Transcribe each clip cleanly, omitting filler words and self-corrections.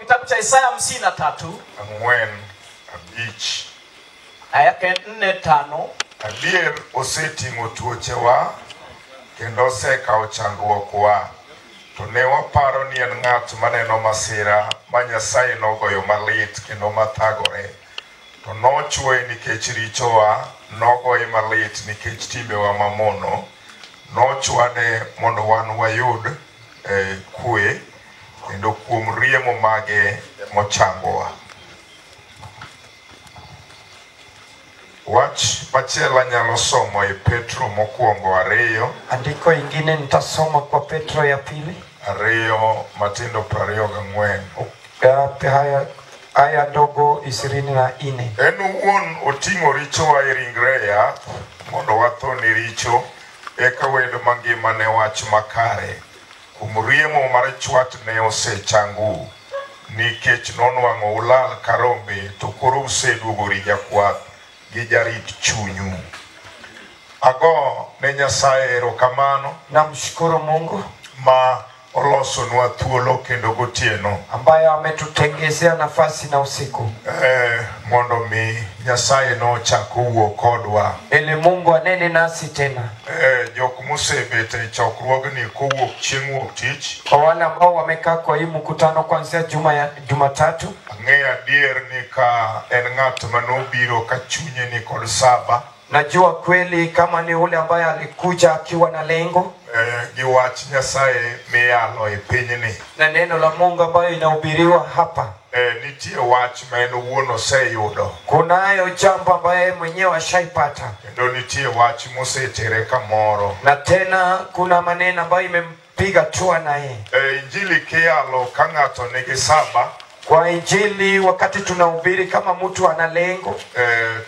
kitabu cha Isaya 53 ang'wen abich. aya yake 4-5. Adier oseting'o tuochewa kendo osekawo chandruokwa, to ne waparo ni en ng'at maneno masira ma Nyasaye nogoyo malit kendo mathagore, to nochwoye nikech richowa, nogoye malit nikech timbewa mamono, nochwade mondo wan wayud kwe, kendo kuom riemo mage mochangowa. Wach machielo nyalo somo e Petro mokwongo 2. Andiko ingine nitasoma kwa Petro ya pili 2 matindo 24. aya ndogo 24. En owuon oting'o richowa e ringre yath mondo watho ne richo, eka wed mangima ne wach makare. Kuom riemo mar chwat ne osechangu, nikech nonwang'o ulal ka rombe, to koro useduogo ri jakwath gi jarit chunyu. Ago ne Nyasaye erokamano, Namshukuru Mungu ma olosonwa thuolo kendo gotieno, ambaye ametutengezea nafasi na usiku, mondo mi Nyasaye nochako wuo kodwa, ili Mungu anene nasi tena. Jok mosebet e chokruogni kowuok chieng' wuok tich, Kwa wale ambao wamekaa kwa hii mkutano kuanzia Jumatatu, ang'eyo adier ni ka en ng'at manobiro ka chunye ni kod saba, najua kweli kama ni ule ambaye alikuja akiwa na lengo gi wach Nyasaye miyalo e pinyni, na neno la Mungu ambayo inahubiriwa hapa. Nitie wach ma en owuon oseyudo, Kunayo jambo ambaye mwenyewe ashaipata, kendo nitie wach mosetere kamoro. na tena kuna maneno ambayo imempiga tua naye. Injili kiyalo ka ng'ato nigi saba, Kwa Injili wakati tunahubiri kama mtu ana lengo,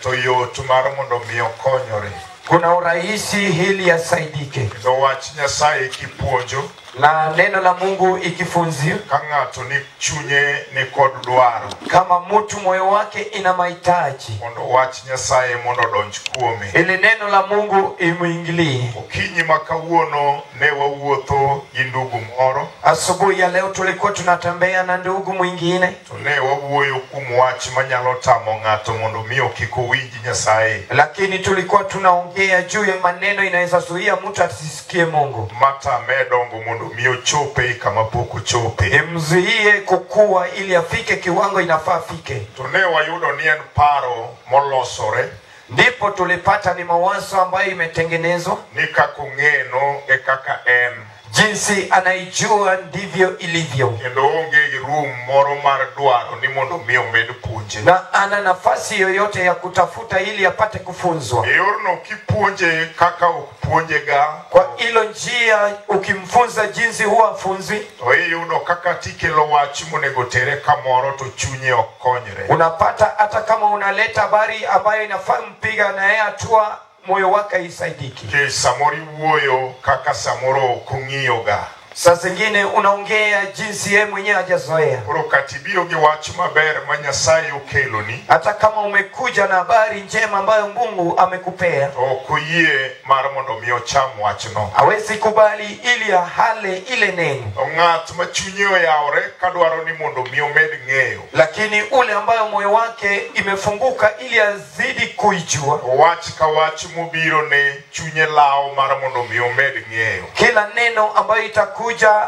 to yot mar mondo mi okonyore. kuna urahisi ili asaidike, Kendo wach Nyasaye kipuonjo, na neno la Mungu ikifunzio, ka ng'ato ni chunye ni kod dwaro, kama mtu moyo wake ina mahitaji, mondo wach Nyasaye mondo donj kuome. ili neno la Mungu imuingilie. Okinyi ma kawuono ne wawuotho gi ndugu moro, Asubuhi ya leo tulikuwa tunatembea na ndugu mwingine, to ne wawuoyo kuom wach manyalo tamo ng'ato mondo mi kik owinj Nyasaye, lakini tulikuwa tunaongea juu ya maneno inaweza zuia mtu asisikie Mungu, matame dongo mondo mi ochope kama pok ochope. imzuie kukua ili afike kiwango inafaa afike. To ne wayudo ni en paro molosore, Ndipo tulipata ni mawazo ambayo imetengenezwa, ni kaka ong'eno e kaka en, jinsi anaijua ndivyo ilivyo, kendo onge gi room moro mar dwaro ni mondo mi omed puonje. na ana nafasi yoyote ya kutafuta ili apate kufunzwa. E yorno kipuonje kaka ok puonjega, Kwa hilo njia ukimfunza jinsi huwa afunzwi, to iyudo kaka tikelo wach monego tere kamoro to chunye ok konyre. unapata hata kama unaleta habari ambayo inafaa mpiga na yeye hatua, moyo wake isaidiki. Ke samoro iwuoyo kaka samoro ok ong'iyoga. Saa zingine unaongea jinsi yeye mwenyewe hajazoea. Koro katibiro gi wach maber ma Nyasaye okeloni, Hata kama umekuja na habari njema ambayo Mungu amekupea, to ok oyie mar mondo mi ocham wachno. hawezi kubali ili ahale ile neno. To ng'at ma chunye oyawore ka dwaro ni mondo mi omed ng'eyo, Lakini ule ambayo moyo wake imefunguka ili azidi kuijua, to wach ka wach mobiro ne chunye lawo mar mondo mi omed ng'eyo. kila neno ambayo itakuja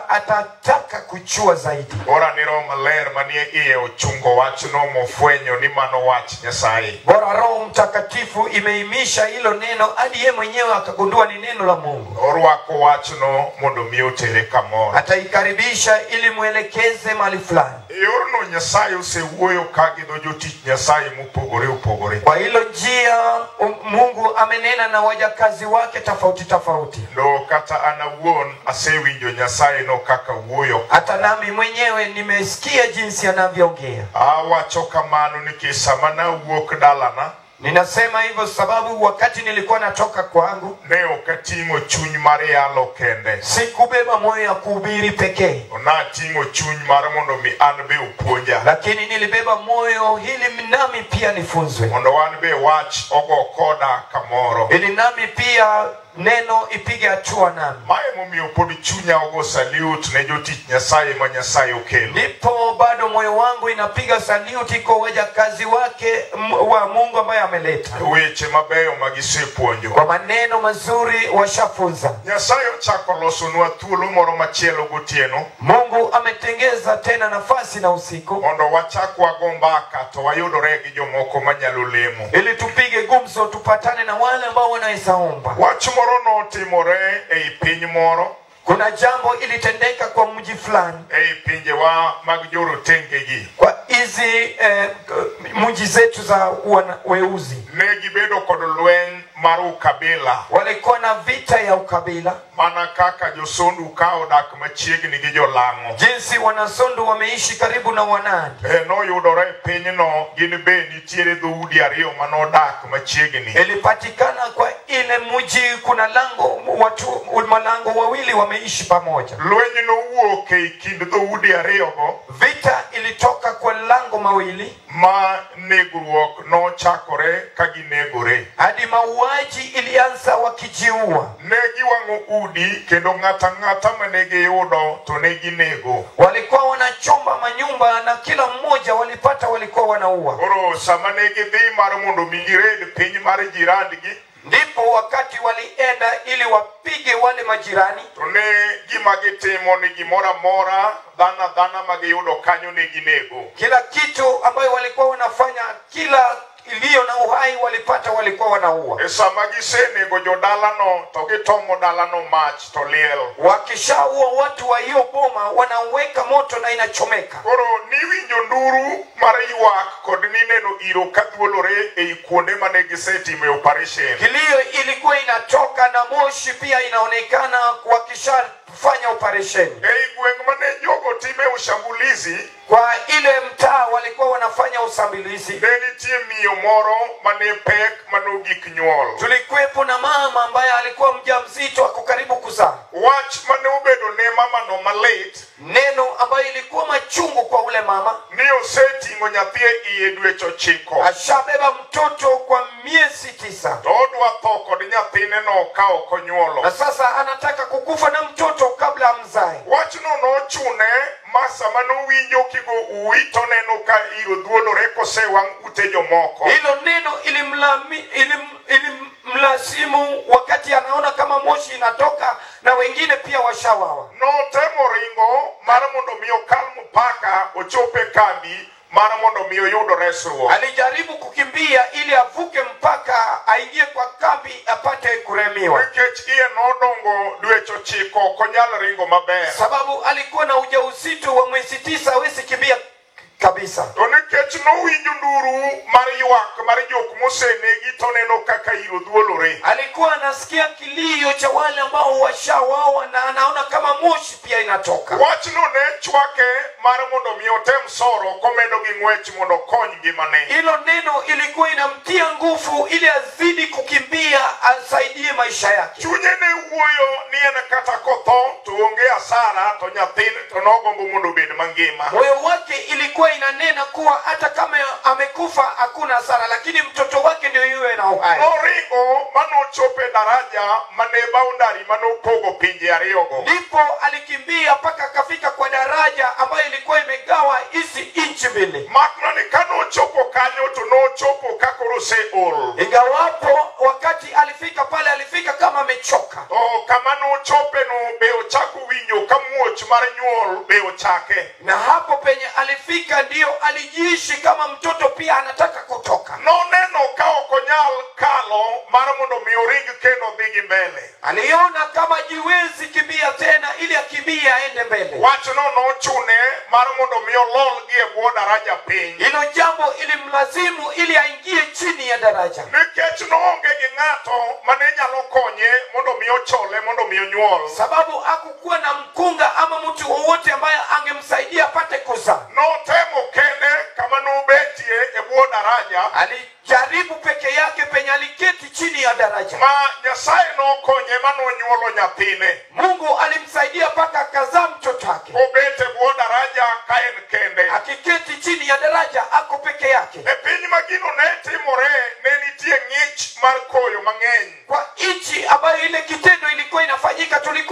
atataka kujua zaidi. Ora ni Roho Maler manie iye ochungo wachno mofwenyo ni mano wach Nyasaye. Bora Roho Mtakatifu imeimisha hilo neno hadi yeye mwenyewe akagundua ni neno la Mungu. Orwako wachno mondo mi otere kamoro. Ataikaribisha ili muelekeze mahali fulani. Yorno Nyasaye osewuoyo ka gi dho jotich Nyasaye mopogore opogore. Kwa hilo njia Mungu amenena na wajakazi wake tofauti tofauti. No kata an awuon asewinjo Nyasaye no kaka wuoyo. Hata nami mwenyewe nimesikia jinsi anavyoongea. Awacho kamano nikech sama nawuok dalana, Ninasema hivyo sababu wakati nilikuwa natoka kwangu, ne ok ating'o chuny mar yalo kende, sikubeba moyo ya kuhubiri pekee, nating'o chuny mar mondo mi an be opuonja, lakini nilibeba moyo ili nami pia nifunzwe, mondo an be wach ogo koda kamoro. ili nami pia neno ipige hatua nami. Mae momiyo pod chunya ogo salute ne jotich Nyasaye ma Nyasaye okelo. Ndipo bado moyo wangu inapiga saluti kwa wajakazi wake wa Mungu ambaye ameleta. Weche mabeyo magisepuonjo. Kwa maneno mazuri washafunza. Nyasaye ochako losonwa thuolo moro machielo gotieno. Mungu ametengeza tena nafasi na usiku. Mondo wachak wago mbaka to wayudore gi jomoko manyalo lemo. Ili tupige gumzo tupatane na wale ambao wanaweza omba. Wach moro notimore ei piny moro. Kuna jambo ilitendeka kwa mji fulani. Ei pinjewa mag jorotengegi. Kwa hizi mji zetu za weuzi. Ne gibedo kod lweny mar ukabila. Walikuwa na vita ya ukabila. Mana kaka josondu ka odak machiegni gi jolang'o. Jinsi wanasondu wameishi karibu na Wanandi. Noyudore pinyno gin be nitiere dhoudi ariyo manodak machiegni. Ilipatikana kwa ile mji kuna malango wawili wameishi pamoja. Lweny nowuok e kind dhoudi ariyogo. Vita ilitoka kwa lango mawili. Ma negruok nochakore ka ginegore. Hadi mauaji ilianza wakijiua. Ne giwang'o udi kendo ng'ata mane giyudo to ne ginego. Walikuwa wanachomba manyumba na kila mmoja walipata walikuwa wanaua. Koro sama ne gidhi mar mondo gired piny mar jirandgi. Ndipo wakati walienda ili wapige wale majirani. To ne gima gitimo ni gimoro amora dhana magiyudo kanyo ne ginego. Kila kitu ambayo walikuwa wanafanya, kila iliyo na uhai walipata walikuwa wanaua. Sama gisenego jodalano to gitomo dalano mach to liel. Wakishaua watu wa hiyo boma wanaweka moto na inachomeka. Koro niwinjo nduru mar ywak kod nineno iro kadhuolore ei kuonde mane gisetime operation. Kilio ilikuwa inatoka na moshi pia inaonekana wakishafanya operation. Ei gweng' mane jogo time ushambulizi. Kwa ile mtaa walikuwa wanafanya usambilizi. Ne nitie miyo moro mane pek manogik nyuol. Tulikuwepo na mama ambaye alikuwa mjamzito ako karibu kuzaa. Wach mane obedo ne mama no malit. Neno ambayo ilikuwa machungu kwa ule mama. Ni oseting'o nyathi iye dweche 9. Ashabeba mtoto kwa miezi 9. To odwa tho kod nyathine no ka ok onyuolo. Na sasa anataka kukufa na mtoto kabla amzae. Wachno nochune masa manowinjo kigo uwito neno ka iro dhuolore kosewang' ute jomoko. Hilo neno ilimlazimu wakati anaona kama moshi inatoka na wengine pia washawawa. Notemo ringo mar mondo miyo kal mpaka ochope kambi mar mondo miyo yudo resruok. Alijaribu kukimbia ili avuke mpaka aingie kwa kambi apate kuremiwa. Nikech iye nodongo dweche 9 konyal ringo maber. Sababu alikuwa na ujauzito wa mwezi 9 hawezi kimbia kabisa. To nikech nowinjo nduru mar ywak mar jok mosenegi to neno kaka iro dhuolore. Alikuwa anasikia kilio cha wale ambao washawawa na anaona kama moshi pia inatoka. Wachno ne chwake mar mondo miyo tem soro komedo gi ng'wech mondo kony ngimane. Hilo neno ilikuwa inamtia nguvu ili azidi kukimbia asaidie maisha yake. Chunye ne wuoyo ni en kata kotho to onge asara to nyathin to nogombo mondo obed mangima. Moyo wake ilikuwa inanena kuwa hata kama amekufa hakuna hasara, lakini mtoto wake ndio yule na uhai. Noringo manochope daraja mane boundary manopogo pinje ariyogo. Ndipo alikimbia mpaka akafika kwa daraja ambayo ilikuwa imegawa hizi inchi mbili. Makna ni kanochopo kanyo to nochopo kakoro seol. Ingawapo wakati alifika pale alifika kama amechoka. Kama nochope no be ochako winjo kamuoch mar nyuol be ochake. Na hapo penye alifika ndio alijiishi kama mtoto pia anataka kutoka. Noneno ka okonyal kalo mar mondo miyo ring kendo dhigi mbele. Aliona kama jiwezi kimbia tena ili akimbia aende mbele. Wachno nochune mar mondo miyo lol gie bwo daraja piny. Hilo jambo ilimlazimu ili aingie chini ya daraja. Nikech noonge gi ng'ato mane nyalo konye mondo miyo chole mondo miyo nyuol. Sababu hakukuwa na mkunga ama mtu wowote ambaye angemsaidia apate kuzaa. Notemo kende kama nobetie e bwo daraja. Alijaribu peke yake penye aliketi chini ya daraja. Ma Nyasaye nokonye manonyuolo nyathine. Mungu alimsaidia mpaka akazaa mtoto wake. Obete bwo daraja ka en kende. Akiketi chini ya daraja ako peke yake. E piny magino ne timore ne nitie ng'ich mar koyo mang'eny. Kwa inchi ambayo ile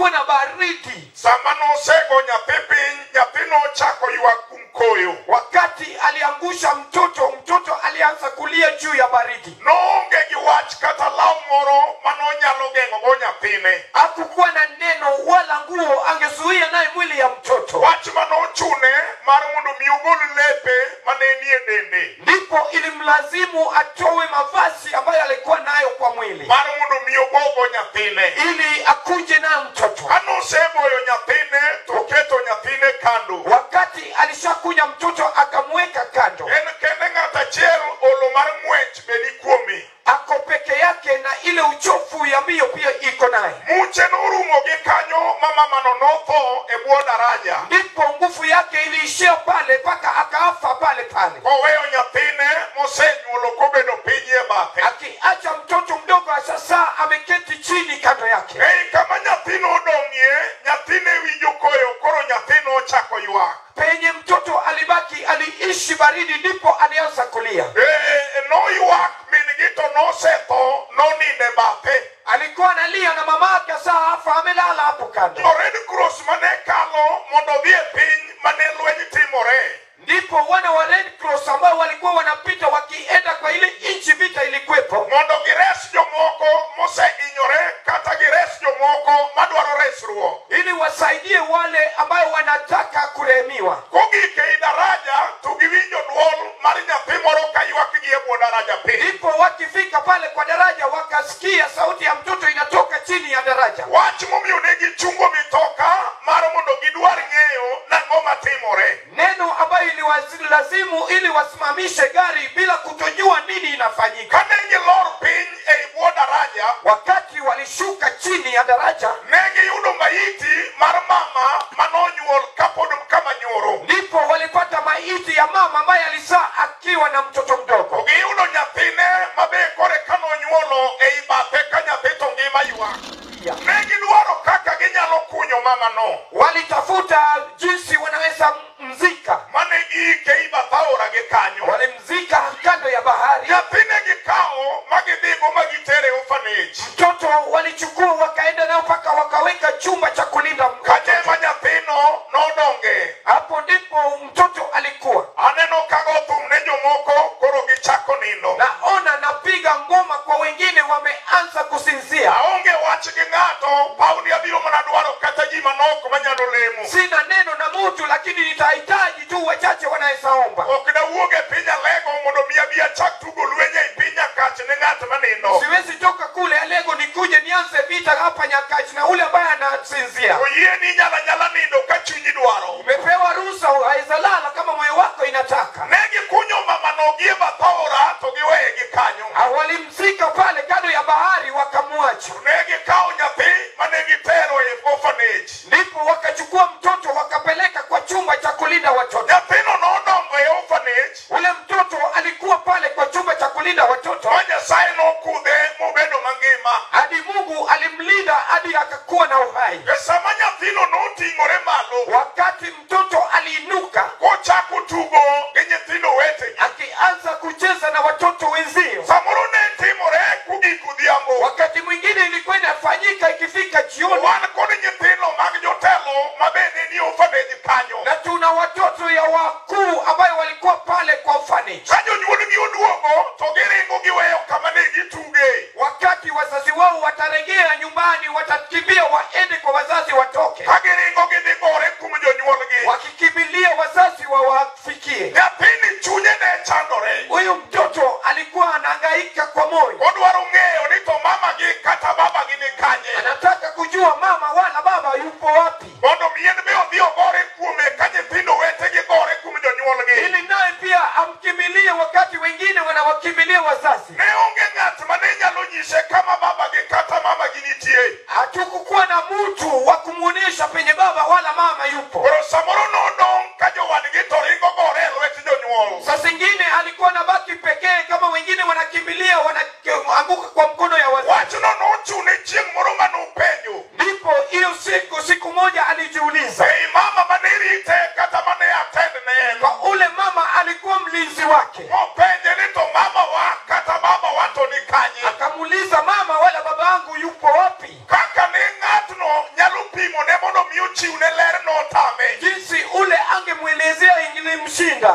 kulikuwa na baridi. Sama nosego nyathi piny, nyathino chako ywak kuom koyo. Wakati aliangusha mtoto alianza kulia juu ya baridi. Noonge gi wach kata law moro manonyalo geng'ogo nyathine. Hakukuwa na neno wala nguo angezuia naye mwili ya mtoto. Wach manochune mar mondo mi ogol lepe manenie dende. Ndipo ilimlazimu atoe mavazi ambayo alikuwa nayo kwa mwili, Mar mondo mi obogo nyathine. ili akuje na mtoto. Kanoseboyo nyathine to keto nyathine kando. Wakati alishakunya mtoto akamweka kando. En kende ng'at achiel olo mar ng'wech bedi kuome. Ako peke yake na ile uchofu ya mbio pia iko naye. Muche norumo gi kanyo ma mamano notho e bwo daraja. Ndipo nguvu yake iliishia pale mpaka akafa pale pale. Koweyo nyathine mosenyuolo kobedo piny e bathe. Akiacha mtoto mdogo sasa ameketi chini kando yake. Ei kama nyathino odong'ie, nyathine winjo koyo, koro nyathino ochako ywak. Penye mtoto alibaki aliishi baridi, ndipo alianza kulia. Noywak, min-gi to nosetho, noninde bathe. Alikuwa analia na mama yake saa afa amelala hapo kando. Red Cross mane kalo mondo dhi e piny mane lweny timore. Ndipo wana wa Red Cross ambao walikuwa wanapita wakienda kwa ile nchi vita ilikuwepo, Mondo gires jomoko mosehinyore kata gires jomoko madwaro resruok. ili wasaidie wale ambao wanataka kurehemiwa. Kogike i daraja to giwinjo dwol mar nyathi moro kaywak gi e bwo daraja piny. Ndipo wakifika pale kwa daraja wakasikia sauti ya mtoto inatoka chini ya daraja. Wach momiyo ne gichungo mitoka mar mondo gidwar ng'eyo nang'o matimore. Neno ambayo iliwalazimu ili wasimamishe gari bila kutojua nini inafanyika. Kane gilor piny e bwo daraja, Wakati walishuka chini ya daraja, ne giyudo maiti mar mama manonyuol kapod kama nyoro. ndipo walipata maiti ya mama ambaye alizaa akiwa na mtoto mdogo. Giyudo nyathine mabe kore kanonyuolo ei bathe ka nyathi to ngima ywak. Ne gidwaro kaka ginyalo kunyo mama no. Walitafuta jinsi wanaweza mzika. Mane giike i bath aora gi kanyo. Walimzika kando ya bahari. Nyathine gikawo magidhigo magitere orphanage. Mtoto walichukua wakaenda nao mpaka wakaweka chumba cha kulinda Kaje mtoto. ma nyathino nodonge. Hapo ndipo mtoto alikuwa. Aneno kago thum ne jomoko koro gichako nindo. Naona napiga ngoma kwa wengine wameanza kusinzia. Aonge wach gi ng'ato, pauni abiro mana dwaro kata ji manok manyalo lemo. Sina neno na mtu, lakini nitahitaji tu wachache wanaweza omba. Ok nawuog e piny Alego mondo mi abi achak tugo lweny ei piny Nyakach ne ng'at manindo. Siwezi toka kule Alego nikuje nianze vita hapa Nyakach na ule ambaye anasinzia. Oyie ni nyala nindo ka chunyi dwaro. Umepewa ruhusa, haiza lala kama moyo wako inataka. Ne gikunyo mamano gi e bath aora to giweye gi kanyo. Walimzika pale kando ya bahari wakamwacha. Ne gikawo nyathi mane gitero e orphanage. Ndipo wakachukua mtoto wakapeleka kwa chumba cha kulinda watoto. Nyathino nodongo e orphanage. Ule mtoto alikuwa pale kwa chumba cha kulinda watoto. Ma Nyasaye nokudhe mobedo mangima. Hadi Mungu alimlinda hadi akakuwa na uhai. E sama nyathino noting'ore malo, Wakati mtoto aliinuka kochako tugo gi nyithindo wetegi. akianza kucheza na watoto wenzio. Samoro ne timore kugik odhiambo. Wakati mwingine ilikuwa inafanyika ikifika jioni, Wan kod nyithindo mag jotelo mabende ni orphanage kanyo. na tuna watoto ya wakuu ambayo walikuwa pale kwa orphanage. Ka jonyuolgi oduogo to giringo giweyo kama ne gituge. Wakati wazazi wao watarejea nyumbani, watakimbia waende kwa wazazi watoke, Ka giringo gidhi gore kuom jonyuolgi. wakikimbilia wazazi wawafikie. Nyathini chunye ne chandore. Huyu mtoto alikuwa anahangaika kwa moyo, Odwaro ng'eyo ni to mama gi kata baba gi ni kanye. anataka kujua mama wala baba yupo wapi, Mondo mien be odhi ogore kuome ka nyithindo wetegi gore kuom jonyuolgi. ili naye pia amkimbilie wakati wengine wanawakimbilia wazazi. Ne onge ng'at mane nyalo nyise kama baba gi kata mama gi nitie. Hatukukuwa na mtu wa kumuonesha penye baba wala mama yupo. Koro samoro nodong' ka jowadgi to ringo gore e lwet jonyuol. Saa zingine alikuwa na baki pekee, kama wengine wanakimbilia wanaanguka kwa mkono ya wazazi. Wachno nochune chieng' moro manopenjo. Ndipo hiyo siku moja alijiuliza, Ei mama mane rite kata mane attend ne en. kwa ule mama alikuwa mlinzi wake, Mopenje ni to mama wa kata baba wa to ni kanye. akamuuliza mama wala baba yangu yupo wapi? Kaka ne ng'atno nyalo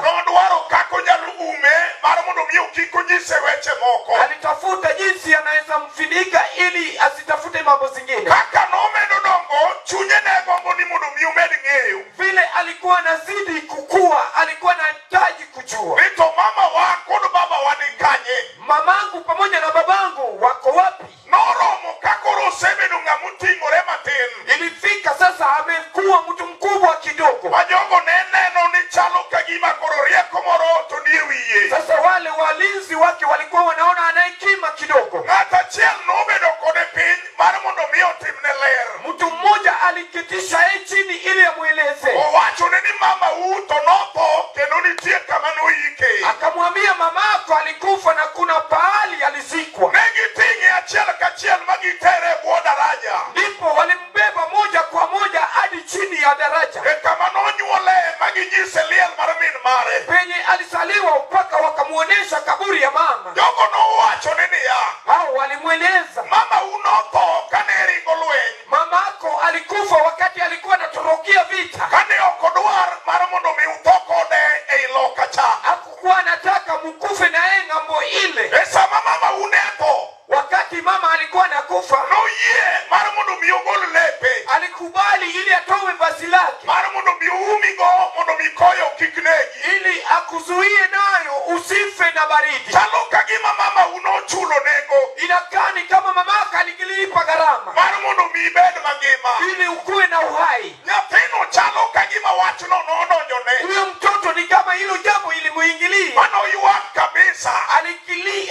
Nodwaro kako nyalo ume mar mondo miyo kik onyise weche moko. Alitafuta jinsi anaweza mfinika ili asitafute mambo zingine. Kaka nomedo dongo, chunye ne gombo ni mondo miyo med ng'eyo. Vile alikuwa anazidi kukua, alikuwa anahitaji kujua. Rito mama wa kod baba wa ni kanye. Mamangu pamoja na babangu wako wapi? Noromo kakoro sebedo ng'amuting'ore matin. Ilifika sasa amekuwa mtu mkubwa kidogo. Majogo neno ni chalo kagima koro rieko moro to nie wiye. Sasa wale walinzi wake walikuwa wanaona ana hekima kidogo. Ng'ata chiel nobedo kode piny mar mondo miyo timne ler. Mtu mmoja alikitisha yeye chini ili amueleze. Owachone ni mama uto notho kendo nitie kama noyike. Akamwambia mamako alikufa na kuna pahali alizikwa. Negiting'e achiel kachiel magitere bwo daraja. Ndipo walimbeba moja kwa moja hadi chini ya daraja. Kama nonyuole maginyise liel mar min mare. Penye alisaliwa mpaka wakamuonesha kaburi ya mama. Jogo nowachone niya. Hao walimweleza. Mama unotho kane ringo lweny. Mamako alikufa wakati alikuwa anatorokia vita. Kane okodwar mar mondo mi utho kode ei loka cha. Hakukuwa anataka mkufe na yeye ng'ambo ile. Sama mama unetho. Wakati mama alikuwa anakufa, Noyie mar mondo mi ogol lepe. alikubali ili atoe vazi lake. Mar mondo mi umigo mondo mi koyo kik negi. Ili akuzuie nayo usife na baridi. Chalo kagima mama unochulo nego. Inakaa ni kama mamaka alikilipa gharama. Mar mondo mi ibed mangima. Ili ukue na uhai. Nyathino chalo kagima wachno nodonjone. Huyo mtoto ni kama hilo jambo ilimuingilia. Mano yuak kabisa.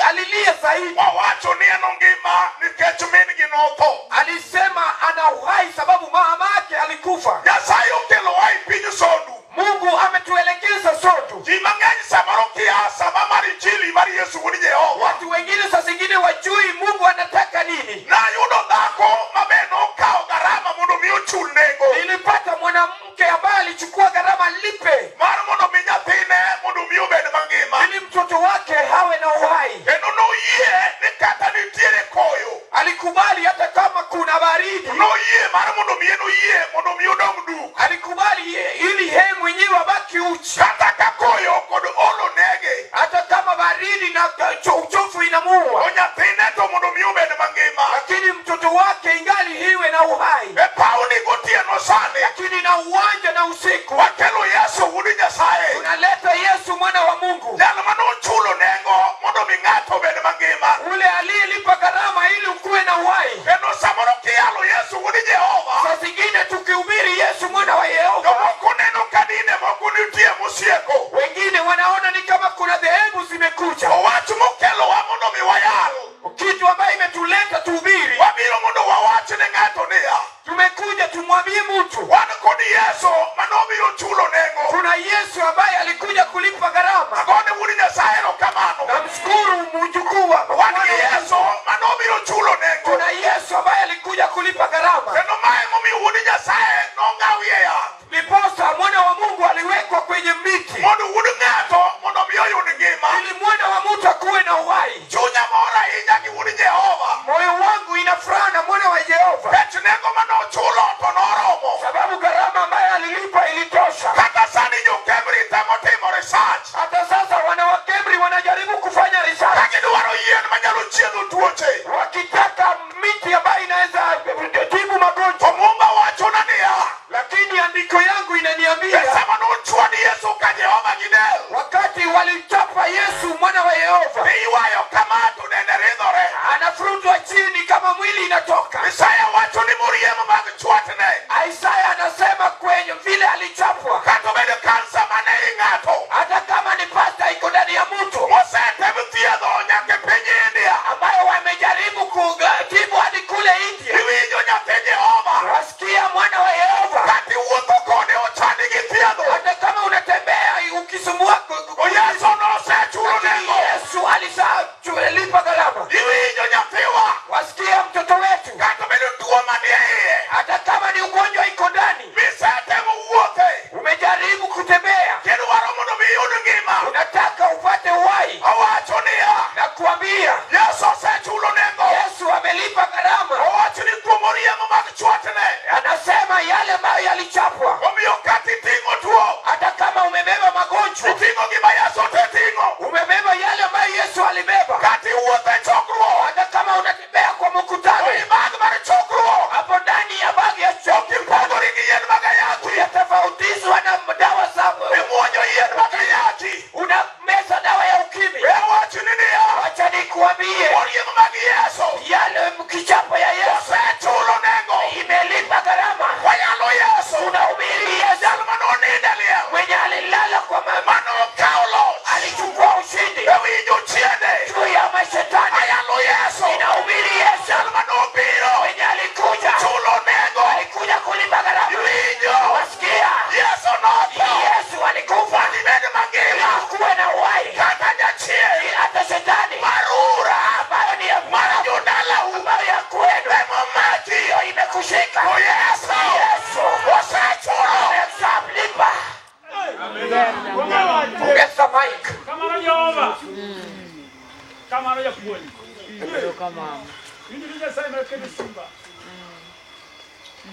Alilia zaidi. Wawacho ni eno ngima nikech min gi notho. Alisema ana uhai sababu mamake alikufa. Nyasaye okelo wai piny Sodu. Mungu ametuelekeza Sodu. Ji mang'eny samoro kia sama mar injili mar Yesu wuod Jehova. Watu wengine saa zingine wajui Mungu anataka nini. Nayudo dhako mabe nokawo gharama mondo mi ochul nego. Nilipata mwanamke ambaye alichukua gharama lipe. Mar mondo mi nyathine mondo mi obed mangima. Ili mtoto wake hawe na uhai. Kendo noyie ni kata nitiere koyo. Alikubali hata kama kuna baridi. Noyie mar mondo mi enoyie mondo mi odong duk. Alikubali ili yeye mwenyewe abaki uchi. Kata ka koyo kod olo nege. Hata kama baridi na uchofu inamuua. Nyathine to mondo mi obed mangima. Lakini mtoto wake ingali hiwe na uhai. E pauni gotieno sani. Lakini na uwanja na usiku. Wakelo Yesu wuod Nyasaye. Tunaleta Yesu mwana wa Mungu. Jal manochulo nengo mondo mi ng'ato obed mangima. Ule aliyelipa gharama ili ukuwe na uhai. Kendo samoro kialo Yesu wuod Jehova. Saa zingine tukihubiri Yesu mwana wa Yehova. Moko neno kadine moko nitie mosieko. Wengine wanaona ni kama kuna dhehebu zimekuja. Owach mokelo wa mondo mi wayal. Kitu ambayo imetuleta tuhubiri. Wabiro mondo wawach ne ng'ato niya. Tumekuja tumwambie mtu. Wan kod Yesu manobiro chulo nengo. Kuna Yesu ambaye alikuja kulipa gharama. Agone wuod Nyasaye erokamano. Namshukuru mjukuu wa Wan gi Yesu manobiro chulo nengo. Kuna Yesu ambaye alikuja kulipa gharama. Kendo mae momiyo wuod Nyasaye nong'awie yath. Ndiposa mwana wa Mungu aliwekwa kwenye miti. Mondo wuod ng'ato mondo mi oyud ngima. Ili mwana wa mtu akuwe na uhai. Chunya mor ahinya gi wuod Jehova. Moyo wangu ina furaha na mwana wa Jehova. Pech nengo manochulo to noromo. Sababu gharama ambayo alilipa ilitosha. Kata sani jo-Kemri temo timo research. Hata sasa wana wa Kemri wanajaribu kufanya research. Kagidwaro yien manyalo chiedho tuoche. Wakitaka miti ambayo inaweza tibu magonjwa. Omumba wachona niya. Lakini andiko yangu inaniambia. Sama nochwadi Yesu ka Jehova gidel. Wakati walichapa Yesu mwana wa Yehova. Iwayo kama to dende ridhore. Anafurutwa chini kama mwili inatoka. Isaya wacho ni muriemo mag chwatne. Isaya anasema kwenye vile alichapwa. Kato bede kansa mane ing'ato. Hata kama ni pasta iko ndani ya mtu. Mosetem thiedho nyake piny India. Ambayo wamejaribu kutibu hadi kule India. Iwinjo nyathi Jehova. Wasikia mwana wa Yehova. Kati wuotho kode ochandi gi thiedho. Hata kama unatembea ukisumbua. Yesu nosechulo nengo. Yesu alisalipa gharama. Iwinjo nyathiwa. Wasikia mtoto wetu. Kata bede tuo manie iye. Hata kama ni ugonjwa iko ndani. Misetemo wuothe. Umejaribu kutembea. Kidwaro mondo mi yud ngima. Unataka upate uhai. Owacho niya. Nakuambia. Yesu osechulo nengo. Yesu amelipa gharama. Owacho ni kuom oriemo mag chwatne. Anasema yale ambayo yalichapwa. Omiyo kata iting'o tuo. Hata kama umebeba magonjwa. Iting'o gima Yesu oseting'o. Umebeba yale ambayo Yesu alibeba. Kati wuotho e chokruok. Hata kama unatembea kwa mkutano. Ei bag mar chokruok. Hapo ndani ya bagi ya chokruok. Ipogori gi yien mag ayaki. Yatafautishwa na dawa za Imuonyo yien mag ayaki. unameza dawa ya ukimwi. Wach ni niya. Wacha nikuambie. Oriemo mag Yesu. Yale kichapo ya Yesu. Osechulo nengo. Imelipa gharama. Wayalo Yesu. Unahubiri Yesu. Jal manoninde liel. Mwenye alilala kwa Manokawo loch. alichukua ushindi ewi jochiende. juu ya mashetani. Ayalo Yesu. Inahubiri Yesu. Jal manobiro. Mwenye alikuja Chulo nengo. alikuja kulipa gharama. Iwinjo. Wasikia? Yesu notho. Yesu alikufa Ibed mangima. kuwe na uhai. Kata jachien. Hata shetani Marura. ambayo ni ya Marajodala ambayo ya kwenu umemati. hiyo imekushika. O Yesu. Yesu Osechulo. ameshamlipa. Ongeza mic. Kamano Jehova. Kamano japuonj. Winjo ni Nyasaye mar keto simba.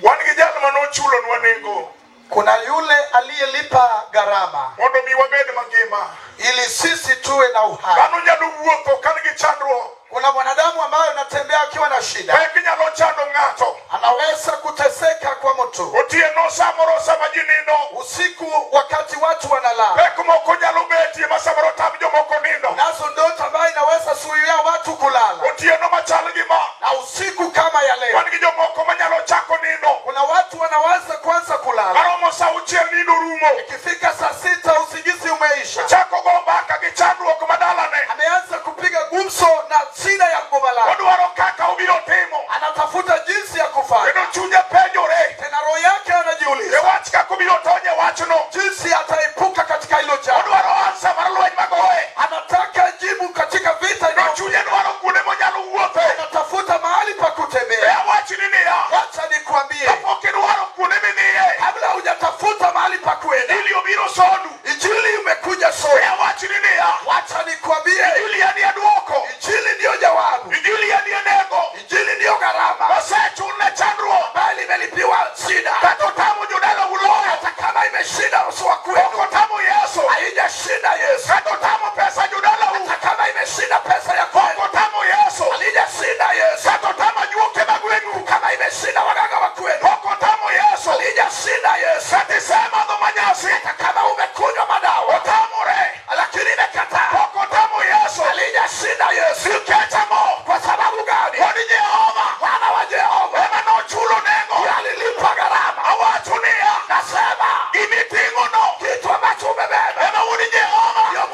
Wan gi jal manochulonwa nengo. Kuna yule aliyelipa gharama Mondo mi wabed mangima. ili sisi tuwe na uhai. Dhano nyalo wuotho kan gi chandruok. Kuna mwanadamu ambaye anatembea akiwa na shida, Pek nyalo chando ng'ato. anaweza kuteseka kwa mtu Otieno samoro sama ji nindo. usiku wakati watu wanalala, Pek moko nyalo betie ma samoro tam jomoko nindo. nazo ndoto ambayo inaweza suia watu kulala, Otieno machal gi ma. na usiku kama ya leo Wan gi jomoko manyalo chako nindo. kuna watu wanaweza kuanza kulala, Maromo sa auchiel nindo rumo. ikifika saa 6 usingizi umeisha, Chako go mbaka gi chandruok madalane. ameanza kupiga gumzo na shida ya kubalala, Odwaro kaka obiro timo. anatafuta jinsi ya kufanya, Kendo chunye penjore. tena roho yake E anajiuliza wach kaka obiro tonye wachno. jinsi ataepuka katika hilo jambo. Odwaro ansa mar lweny magoye. Anataka jibu katika vita Kendo ina- chunye dwaro kuonde monyalo wuothe. anatafuta mahali pa E kutembea. wach ni niya. Wacha nikuambie, Kapok idwaro kuonde midhiye. kabla hujatafuta mahali pa kwenda, Injili obiro sodu. injili imekuja E soya. wach ni niya. Wacha nikuambie, Injili yani duoko. injili ndiyo jawabu, Injili yani nego. injili ndiyo gharama Osechulne chandruok. bali imelipiwa shida. Kata otamo jodala uloyo. Hata kama imeshinda uso wa Ok kwenu, otamo Yesu. haijashinda Yesu. Kata otamo pesa jodala u. Hata kama imeshinda pesa ya Ok kwenu, otamo Yesu. halijashinda Yesu. Kata otamo juoke magweng'u. Kama imeshinda waganga wa kwenu, Ok otamo Yesu. halijashinda Yesu. Kata isemadho manyasi. Hata kama umekunywa madawa, Otamore. lakini imekataa, Ok otamo Yesu. halijashinda Yesu. Nikech ang'o? Kwa sababu gani? Kod Jehova. Bwana wa Jehova Ema nochulo nengo. alilipa gharama. Awacho niya. Nasema Gimiting'ono. kitu ambacho umebeba Ema wuod Jehova. ndio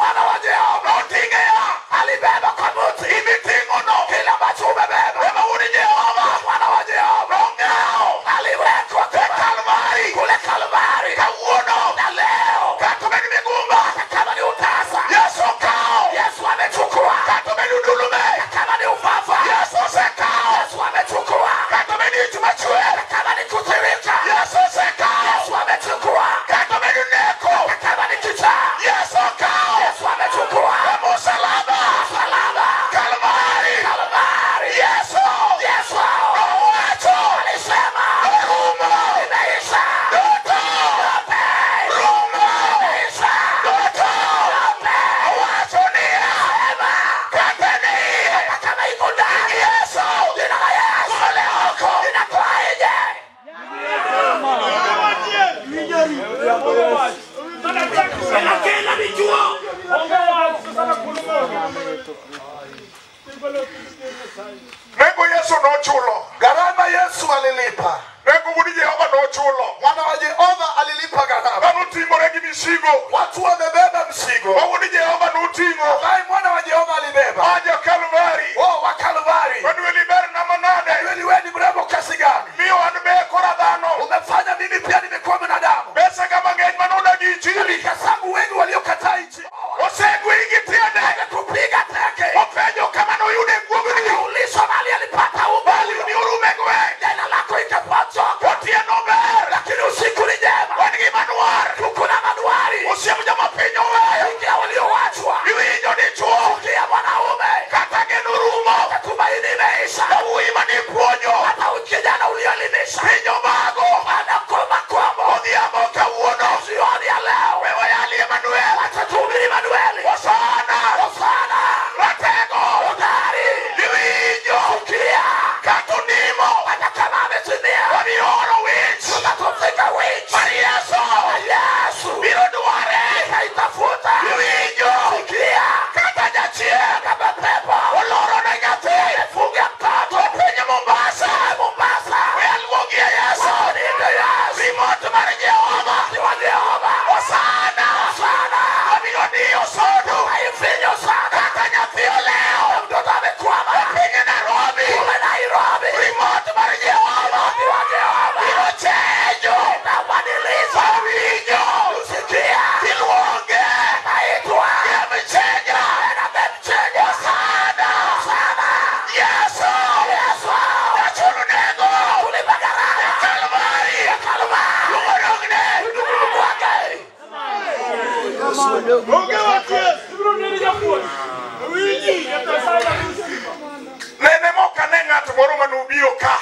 mafuta iwinjo sikia kata jachie kama pepo oloro na nyathi funga mtoto penye Mombasa welwogia Yesu ndio Yesu remote mara Jehova Osana Amigodio sodo haifinyo sana kata nyathi leo mtoto amekwama penye Nairobi remote mara Jehova irochejo na wadiliza winyo usikia kilonge naitwa yamechenja na bemchenja sana Yesu nachulu nego tulibagara Kalvari lungorongne kwake Nene moka nengat moro manubiro ka.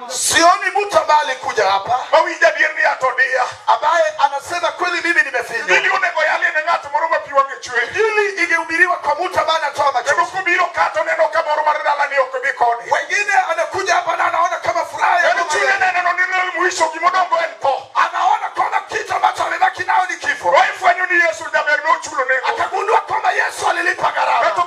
sioni mtu ambaye alikuja hapa Mawija birni atodia. ambaye anasema kweli mimi nimefinywa Ili unego yali nengat moro mapiwa ngechwe. ili ingehubiriwa kwa mtu ambaye anatoa machozi. Kendo kubiro kato neno ka moro maridala ni okubikoni. Wengine anakuja hapa na anaona kama furaha ya Kendo chune neno nino mwisho gimodongo ento. anaona kwamba kitu ambacho amebaki nao ni kifo. Waifanyo ni Yesu jaber no chulo nego. Akagundua kwamba Yesu alilipa gharama. Kato